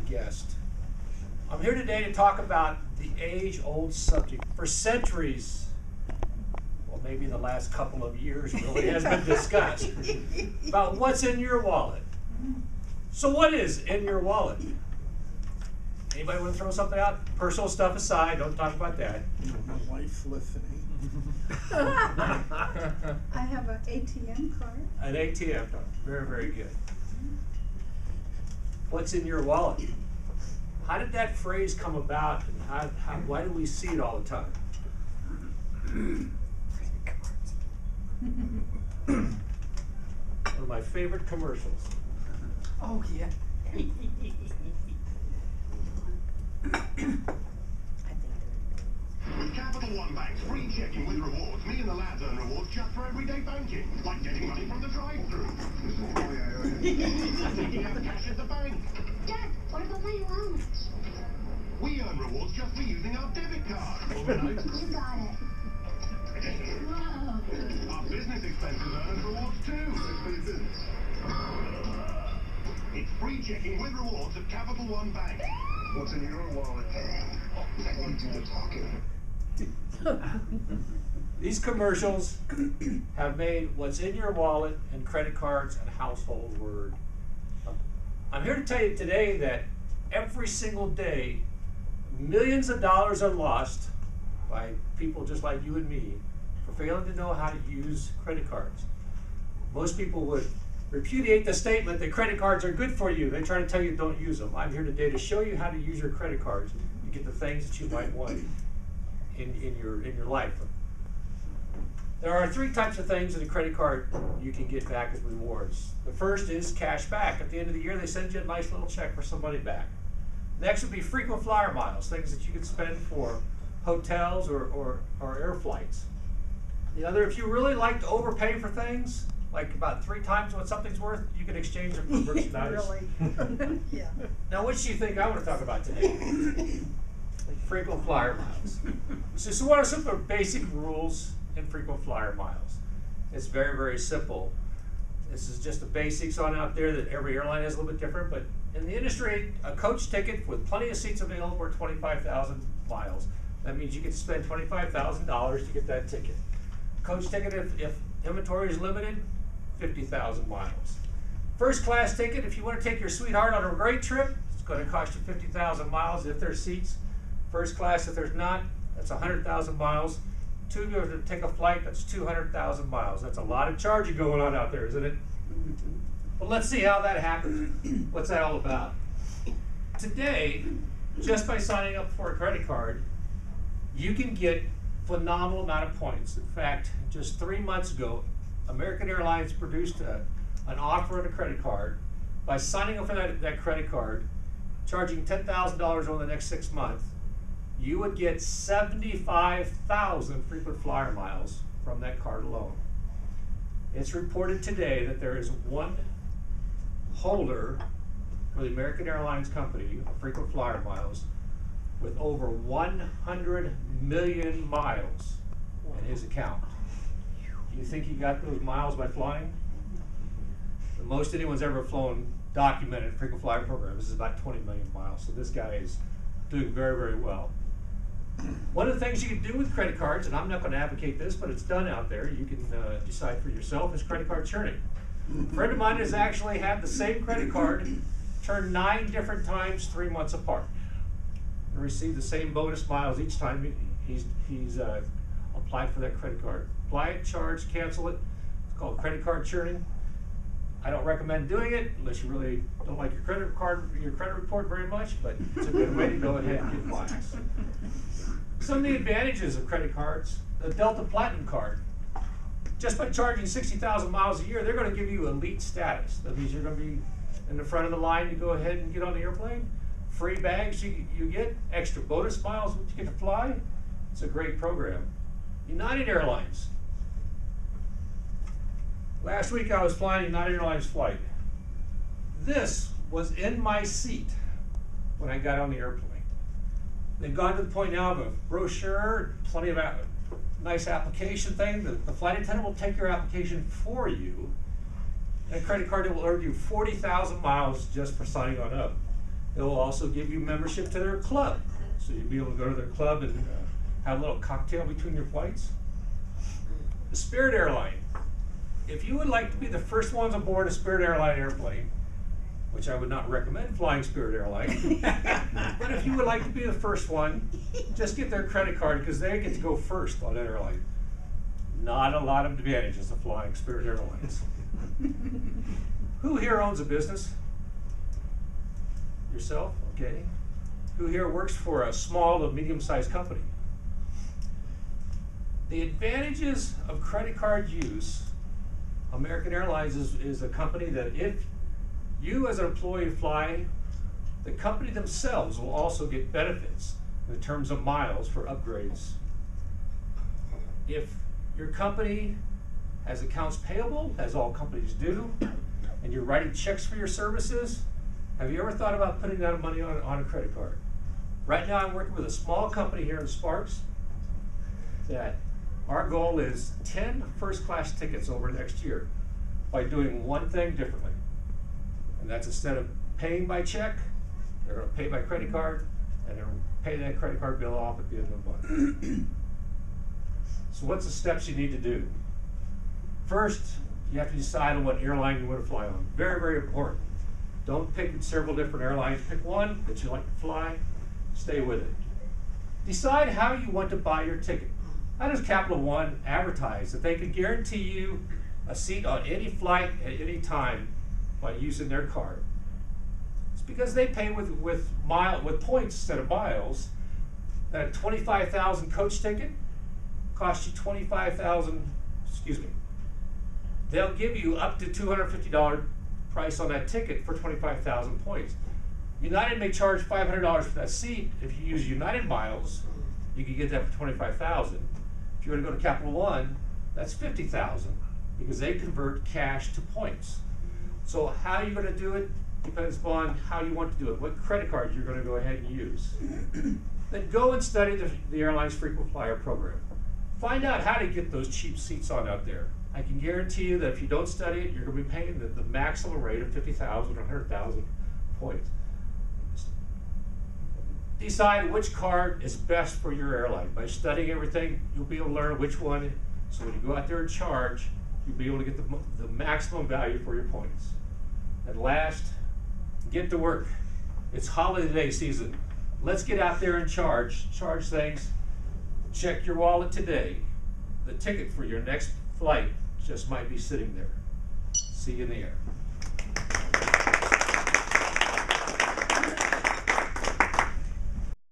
guest. I'm here today to talk about the age-old subject. For centuries, well, maybe the last couple of years really has been discussed about what's in your wallet. So what is in your wallet? Anybody want to throw something out? Personal stuff aside, don't talk about that. My wife listening. I have an ATM card. An ATM card. Very, very good. What's in your wallet? How did that phrase come about, and why do we see it all the time? One of my favorite commercials. Oh, yeah. With Capital One Bank's free checking with rewards, me and the lads earn rewards just for everyday banking, like getting money from the drive-thru. Taking out the cash at the bank. Dad, what about my allowance? We earn rewards just for using our debit card. Overnight. You got it. Whoa. Our business expenses earn rewards too. For your business. It's free checking with rewards at Capital One Bank. What's in your wallet? Let me do the talking. These commercials have made what's in your wallet and credit cards a household word. I'm here to tell you today that every single day, millions of dollars are lost by people just like you and me for failing to know how to use credit cards. Most people would repudiate the statement that credit cards are good for you. They try to tell you don't use them. I'm here today to show you how to use your credit cards to get the things that you might want in your life. There are three types of things in a credit card you can get back as rewards. The first is cash back. At the end of the year, they send you a nice little check for some money back. Next would be frequent flyer miles, things that you could spend for hotels or air flights. The other, if you really like to overpay for things, like about 3 times what something's worth, you can exchange it for merchandise. Really? Yeah. Now, which do you think I want to talk about today? Frequent flyer miles. So what are some of the basic rules in frequent flyer miles? It's very, very simple. This is just the basics on out there that every airline is a little bit different, but in the industry, a coach ticket with plenty of seats available are 25,000 miles. That means you get to spend $25,000 to get that ticket. Coach ticket, if inventory is limited, 50,000 miles. First class ticket, if you want to take your sweetheart on a great trip, it's going to cost you 50,000 miles if there's seats. First class, if there's not, that's 100,000 miles. Two of you to take a flight, that's 200,000 miles. That's a lot of charging going on out there, isn't it? Well, let's see how that happens. What's that all about? Today, just by signing up for a credit card, you can get phenomenal amount of points. In fact, just 3 months ago, American Airlines produced an offer on a credit card. By signing up for that credit card, charging $10,000 over the next 6 months, you would get 75,000 frequent flyer miles from that card alone. It's reported today that there is one holder for the American Airlines company of frequent flyer miles with over 100 million miles in his account. Do you think he got those miles by flying? The most anyone's ever flown documented frequent flyer programs is about 20 million miles. So this guy is doing very, very well. One of the things you can do with credit cards, and I'm not going to advocate this, but it's done out there, you can decide for yourself, is credit card churning. A friend of mine has actually had the same credit card turned 9 different times 3 months apart and received the same bonus miles each time he's applied for that credit card. Apply it, charge, cancel it. It's called credit card churning. I don't recommend doing it unless you really don't like your credit report very much, but it's a good way to go ahead and get miles. Some of the advantages of credit cards: the Delta Platinum card. Just by charging 60,000 miles a year, they're going to give you elite status. That means you're going to be in the front of the line to go ahead and get on the airplane. Free bags you get, extra bonus miles when you get to fly. It's a great program. United Airlines. Last week I was flying a United Airlines flight. This was in my seat when I got on the airplane. They've gone to the point now of a brochure, plenty of nice application thing. The flight attendant will take your application for you. And a credit card that will earn you 40,000 miles just for signing on up. It will also give you membership to their club. So you'll be able to go to their club and have a little cocktail between your flights. The Spirit Airline. If you would like to be the first ones aboard a Spirit Airline airplane, which I would not recommend flying Spirit Airline, but if you would like to be the first one, just get their credit card because they get to go first on that airline. Not a lot of advantages of flying Spirit Airlines. Who here owns a business? Yourself? Okay. Who here works for a small to medium-sized company? The advantages of credit card use, American Airlines is a company that if you as an employee fly, the company themselves will also get benefits in terms of miles for upgrades. If your company has accounts payable, as all companies do, and you're writing checks for your services, have you ever thought about putting that money on a credit card? Right now I'm working with a small company here in Sparks that our goal is 10 first-class tickets over next year by doing one thing differently. And that's instead of paying by check, they're going to pay by credit card, and they're going to pay that credit card bill off at the end of the month. So what's the steps you need to do? First, you have to decide on what airline you want to fly on. Very, very important. Don't pick several different airlines. Pick one that you like to fly. Stay with it. Decide how you want to buy your ticket. How does Capital One advertise that they can guarantee you a seat on any flight at any time by using their card? It's because they pay with points instead of miles. That 25,000 coach ticket costs you 25,000. Excuse me. They'll give you up to $250 price on that ticket for 25,000 points. United may charge $500 for that seat. If you use United miles, you can get that for 25,000. If you were to go to Capital One, that's 50,000 because they convert cash to points. So how you're going to do it depends upon how you want to do it, what credit card you're going to go ahead and use. Then go and study the airline's frequent flyer program. Find out how to get those cheap seats on out there. I can guarantee you that if you don't study it, you're going to be paying the maximum rate of 50,000 or 100,000 points. Decide which card is best for your airline. By studying everything, you'll be able to learn which one, so when you go out there and charge, you'll be able to get the maximum value for your points. And last, get to work. It's holiday season. Let's get out there and charge things. Check your wallet today. The ticket for your next flight just might be sitting there. See you in the air.